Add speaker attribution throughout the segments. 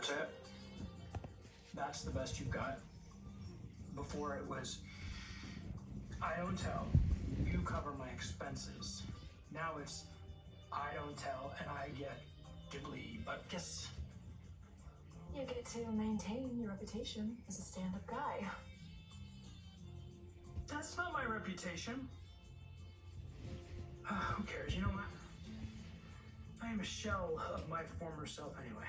Speaker 1: That's it? That's the best you've got? Before it was, I don't tell, you cover my expenses. Now it's, I don't tell, and I get diddly, but guess.
Speaker 2: You get to maintain your reputation as a stand-up guy.
Speaker 1: That's not my reputation. Who cares? You know what? I am a shell of my former self anyway.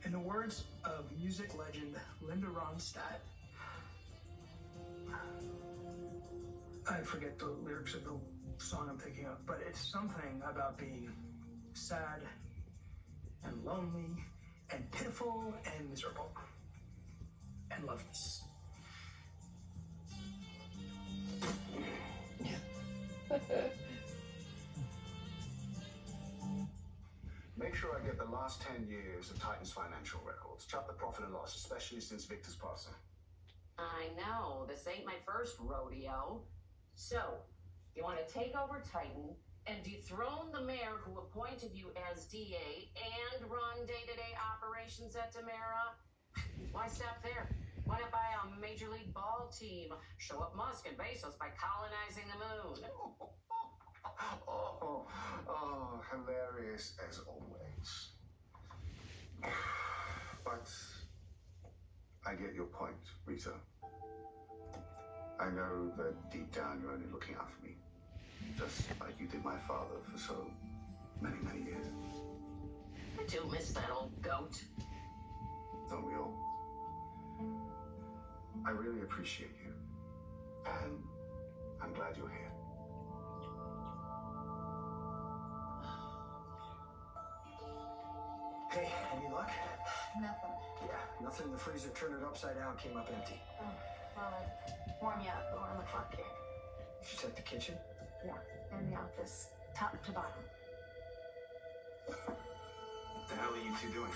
Speaker 1: In the words of music legend Linda Ronstadt, I forget the lyrics of the song I'm thinking of, but it's something about being sad and lonely and pitiful and miserable and loveless.
Speaker 3: Make sure I get the last 10 years of Titan's financial records. Chart the profit and loss, especially since Victor's passing.
Speaker 4: I know, this ain't my first rodeo. So, you want to take over Titan and dethrone the mayor who appointed you as DA and run day-to-day operations at Demera? Why stop there? Why not buy a Major League ball team? Show up Musk and Bezos by colonizing the moon.
Speaker 3: Oh, hilarious as always. But I get your point, Rita. I know that deep down you're only looking out for me, just like you did my father for so many, many years.
Speaker 4: I do miss that old goat.
Speaker 3: Don't we all? I really appreciate you, and I'm glad you're here.
Speaker 1: Hey, any luck?
Speaker 2: Nothing.
Speaker 1: Yeah, nothing. The freezer turned it upside down, came up empty.
Speaker 2: Oh, well, I'd warm you up, but we're on the clock here.
Speaker 1: You should check the kitchen.
Speaker 2: Yeah, and the office, top to bottom.
Speaker 3: What the hell are you two doing?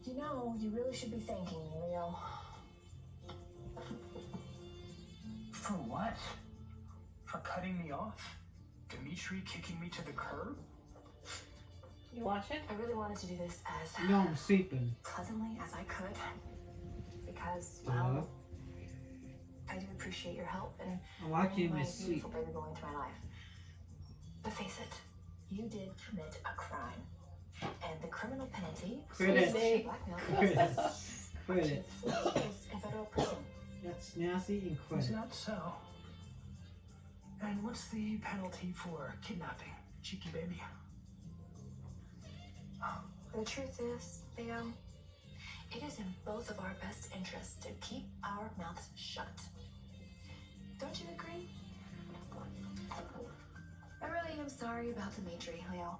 Speaker 2: You know, you really should be thanking me, Leo.
Speaker 1: For what? For cutting me off? Dimitri kicking me to the curb?
Speaker 5: You watch it?
Speaker 2: I really wanted to do this as
Speaker 6: No, I'm sleeping.
Speaker 2: pleasantly as I could. Because, well, I do appreciate your help and
Speaker 6: I'm watching
Speaker 2: my
Speaker 6: my sleep.
Speaker 2: beautiful baby boy into my life. But face it, you did commit a crime. And the criminal penalty
Speaker 6: Credit.
Speaker 2: is blackmail
Speaker 6: Credit. Credit.
Speaker 2: in federal prison.
Speaker 6: That's nasty and
Speaker 1: Is
Speaker 6: credit.
Speaker 1: that so? And what's the penalty for kidnapping, cheeky baby?
Speaker 2: The truth is, Leo, it is in both of our best interests to keep our mouths shut. Don't you agree? I really am sorry about Dimitri, Leo.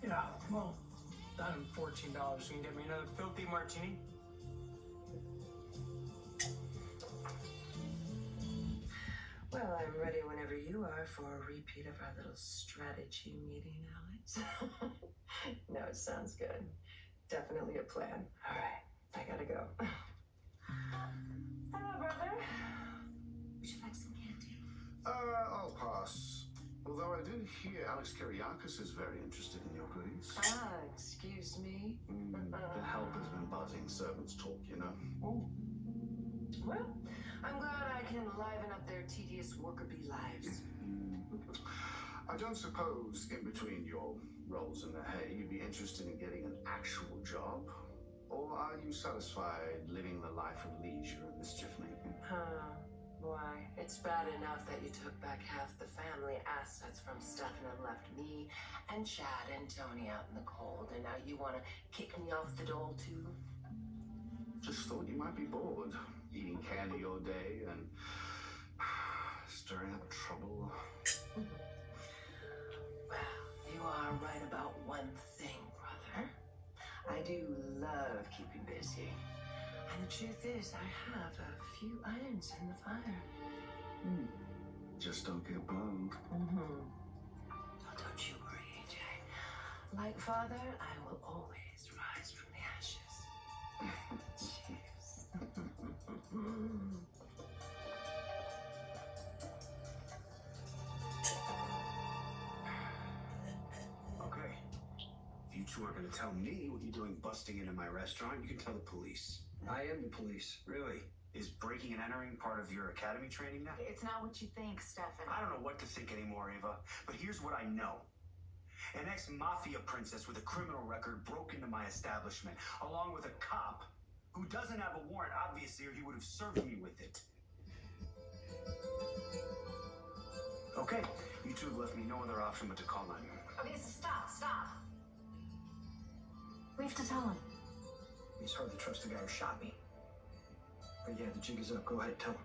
Speaker 1: Yeah, well, that and $14 you can get me another filthy martini.
Speaker 7: Well, I'm ready whenever you are for a repeat of our little strategy meeting, Alex. No, it sounds good. Definitely a plan. All right, I gotta go.
Speaker 2: Hello, brother. Would you like some candy?
Speaker 3: I'll pass. Although I did hear Alex Kiriakis is very interested in your goodies.
Speaker 7: Ah, excuse me.
Speaker 3: The help has been buzzing servants talk, you know.
Speaker 7: Oh. Well, I'm glad I can liven up their tedious worker bee lives.
Speaker 3: I don't suppose in between your roles in the hay you'd be interested in getting an actual job? Or are you satisfied living the life of leisure and mischief making?
Speaker 7: Huh. Why, it's bad enough that you took back half the family assets from Stefan and left me and Chad and Tony out in the cold, and now you want to kick me off the dole too?
Speaker 3: Just thought you might be bored, eating candy all day and stirring up trouble.
Speaker 7: Well, you are right about one thing, brother. I do love keeping busy. And the truth is, I have a few irons in the fire.
Speaker 3: Just don't get blown.
Speaker 7: Don't Like father, I will always rise from the ashes. Cheers.
Speaker 8: Okay. If you two aren't gonna tell me what you're doing busting into my restaurant, you can tell the police.
Speaker 9: I am the police.
Speaker 8: Really? Is breaking and entering part of your academy training now?
Speaker 4: It's not what you think, Stefan.
Speaker 8: I don't know what to think anymore, Ava, but here's what I know. An ex-mafia princess with a criminal record broke into my establishment, along with a cop who doesn't have a warrant, obviously, or he would have served me with it. Okay, you two have left me no other option but to call 911.
Speaker 2: Okay, so stop. We have to tell him.
Speaker 9: It's hard to trust the guy who shot me. But yeah, the jig is up. Go ahead, tell him.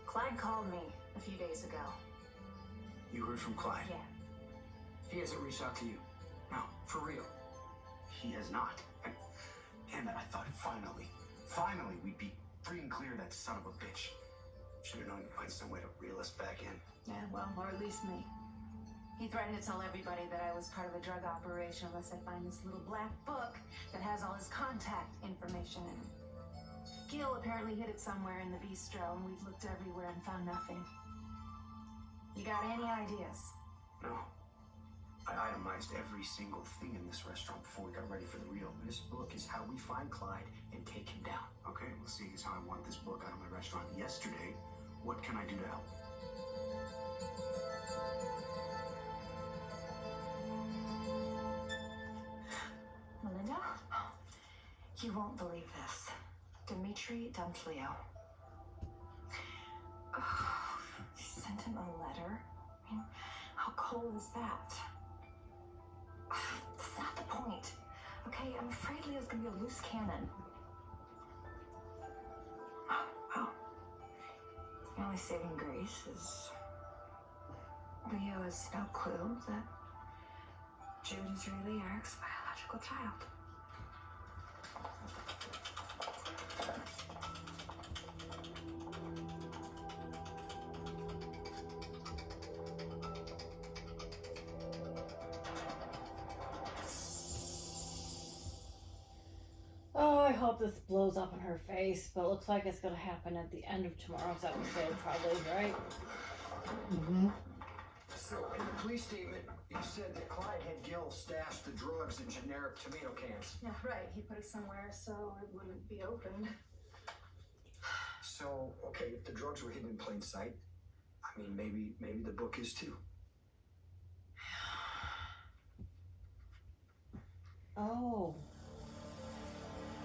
Speaker 2: Clyde called me a few days ago.
Speaker 8: You heard from Clyde?
Speaker 2: Yeah.
Speaker 9: He hasn't reached out to you. No, for real.
Speaker 8: He has not. Damn it, I thought finally we'd be free and clear of that son of a bitch. Should have known you'd find some way to reel us back in.
Speaker 2: Yeah, well, or at least me. He threatened to tell everybody that I was part of a drug operation unless I find this little black book that has all his contact information in it. Gil apparently hid it somewhere in the bistro, and we've looked everywhere and found nothing. You got any ideas?
Speaker 8: No. I itemized every single thing in this restaurant before we got ready for the real.
Speaker 9: This book is how we find Clyde and take him down.
Speaker 8: Okay, well, seeing as how I wanted this book out of my restaurant yesterday, what can I do to help?
Speaker 2: Melinda? You won't believe this. Dmitri dumped Leo. Oh, she sent him a letter? I mean, how cold is that? That's not the point. Okay, I'm afraid Leo's gonna be a loose cannon. Oh, well. The only saving grace is Leo has no clue that Jude is really Eric's biological child.
Speaker 5: Oh, I hope this blows up in her face, but it looks like it's gonna happen at the end of tomorrow's episode, probably, right?
Speaker 6: Mm-hmm.
Speaker 9: So, in the police statement, you said that Clyde had Gil stash the drugs in generic tomato cans.
Speaker 2: Yeah, right. He put it somewhere so it wouldn't be opened.
Speaker 9: So, okay, if the drugs were hidden in plain sight, I mean, maybe the book is too.
Speaker 5: Oh.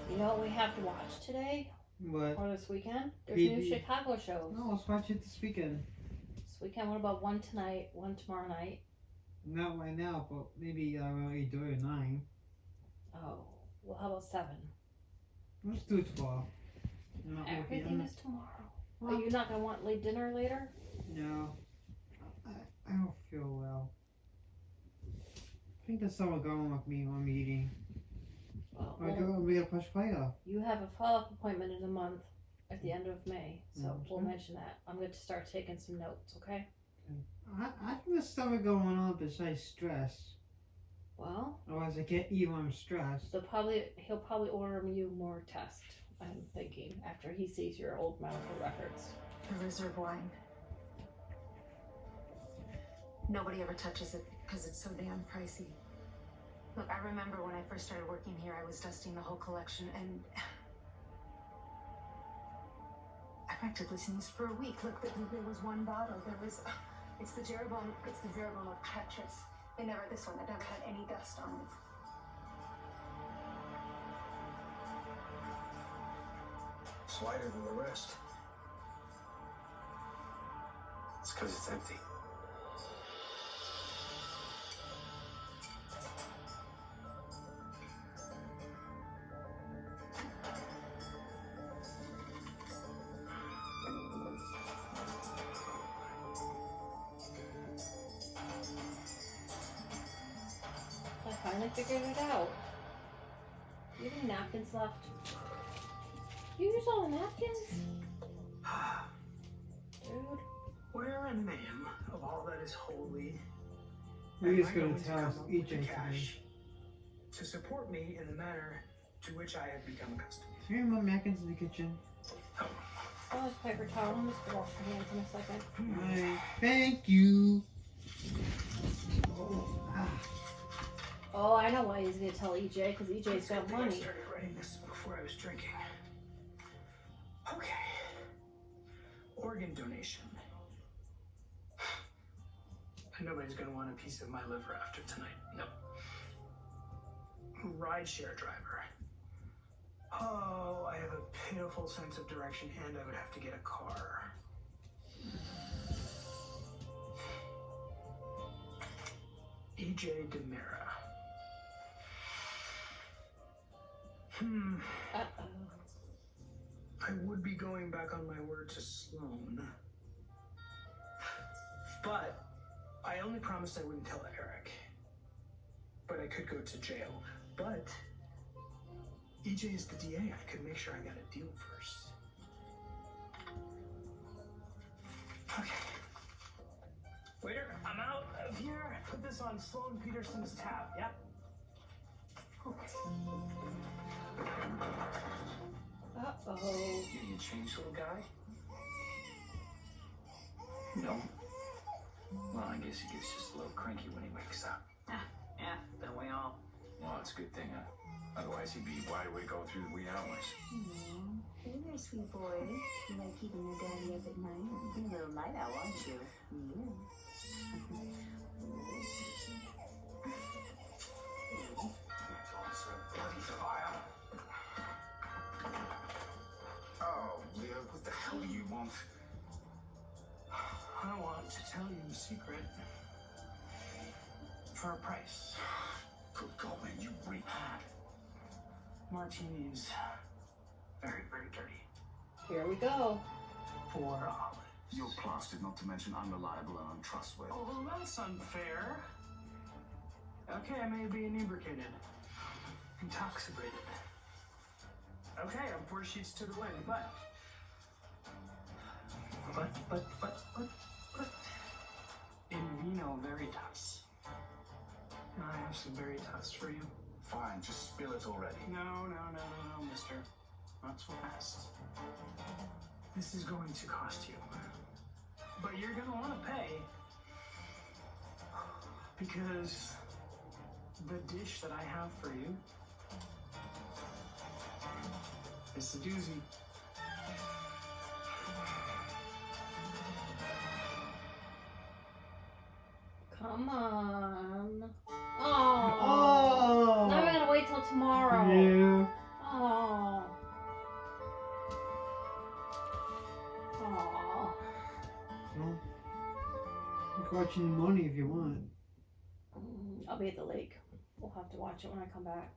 Speaker 5: You know what we have to watch today?
Speaker 6: What?
Speaker 5: Or this weekend? There's new
Speaker 6: PB.
Speaker 5: Chicago shows.
Speaker 6: No, let's watch it this weekend.
Speaker 5: This weekend, what about one tonight, one tomorrow night?
Speaker 6: Not right now, but maybe around 8 or 9.
Speaker 5: Oh, well, how about 7?
Speaker 6: Let's do it tomorrow.
Speaker 5: Everything is tomorrow.
Speaker 6: Well,
Speaker 5: Are you not gonna want late dinner later?
Speaker 6: No. I don't feel well. I think there's someone going with me on meeting.
Speaker 5: Well,
Speaker 6: We gotta push play up.
Speaker 5: you have a follow-up appointment in a month at the end of May, so we'll
Speaker 6: Mhm.
Speaker 5: mention that. I'm going to start taking some notes, okay?
Speaker 6: I think there's something going on besides stress.
Speaker 5: Well,
Speaker 6: Otherwise I can't eat when I'm stressed.
Speaker 5: he'll probably order you more tests, I'm thinking, after he sees your old medical records.
Speaker 2: The reserve wine. Nobody ever touches it because it's so damn pricey. Look, I remember when I first started working here, I was dusting the whole collection, and I practically sneezed for a week. Look, there was one bottle. It's the Jeroboam of Tetris. It never had any dust on it.
Speaker 9: It's lighter than the rest.
Speaker 8: It's because it's empty.
Speaker 5: I finally figured it out. You have any napkins left? You use all the napkins? Dude.
Speaker 9: Where in the name of all that is holy
Speaker 6: We're just
Speaker 1: Am I
Speaker 6: gonna
Speaker 1: going to
Speaker 6: tell
Speaker 1: come
Speaker 6: us
Speaker 1: up
Speaker 6: each
Speaker 1: with the
Speaker 6: today.
Speaker 1: cash to support me in the manner to which I have become accustomed.
Speaker 6: Here, Mom Mackins in the kitchen.
Speaker 5: Oh, it's paper towel. I'm just gonna wash my hands in a second.
Speaker 6: Alright, thank you. Oh, ah.
Speaker 5: Oh, I know why he's gonna tell EJ, because EJ's got
Speaker 1: I
Speaker 5: money.
Speaker 1: started writing this before I was drinking. Okay. Organ donation. Nobody's gonna want a piece of my liver after tonight. Nope. Rideshare driver. Oh, I have a pitiful sense of direction, and I would have to get a car. EJ Demera.
Speaker 5: Uh-oh.
Speaker 1: I would be going back on my word to Sloan. But I only promised I wouldn't tell Eric. But I could go to jail. But EJ is the DA. I could make sure I got a deal first. Okay. Waiter, I'm out of here. Put this on Sloan Peterson's tab. Yep. Okay.
Speaker 5: Uh-oh.
Speaker 1: You changed, little guy?
Speaker 10: No. Well, I guess he gets just a little cranky when he wakes up.
Speaker 1: Yeah, don't we all?
Speaker 10: Well, it's a good thing, otherwise he'd be wide awake all through the wee hours.
Speaker 2: Hey there, sweet boy. You like keeping your daddy up at night? You're a little night owl, aren't you?
Speaker 3: Oh, Leo, what the hell do you want?
Speaker 1: I want to tell you a secret. For a price.
Speaker 3: Good God, man, you reek.
Speaker 1: Martini's very, very dirty.
Speaker 5: Here we go.
Speaker 1: 4 olives.
Speaker 3: You're plastered, not to mention unreliable and untrustworthy.
Speaker 1: Oh, well, that's unfair. Okay, I may be inebriated. Intoxicated. Okay, I'm 4 sheets to the wind, but... In vino veritas. I have some veritas for you.
Speaker 3: Fine, just spill it already.
Speaker 1: No, mister. Not so fast. This is going to cost you. But you're going to want to pay. Because the dish that I have for you is a doozy.
Speaker 5: Come on. Oh.
Speaker 6: Oh!
Speaker 5: Now we're gonna wait till tomorrow.
Speaker 6: Yeah.
Speaker 5: Oh. Oh.
Speaker 6: Well, you can watch in the morning if you want.
Speaker 5: I'll be at the lake. We'll have to watch it when I come back.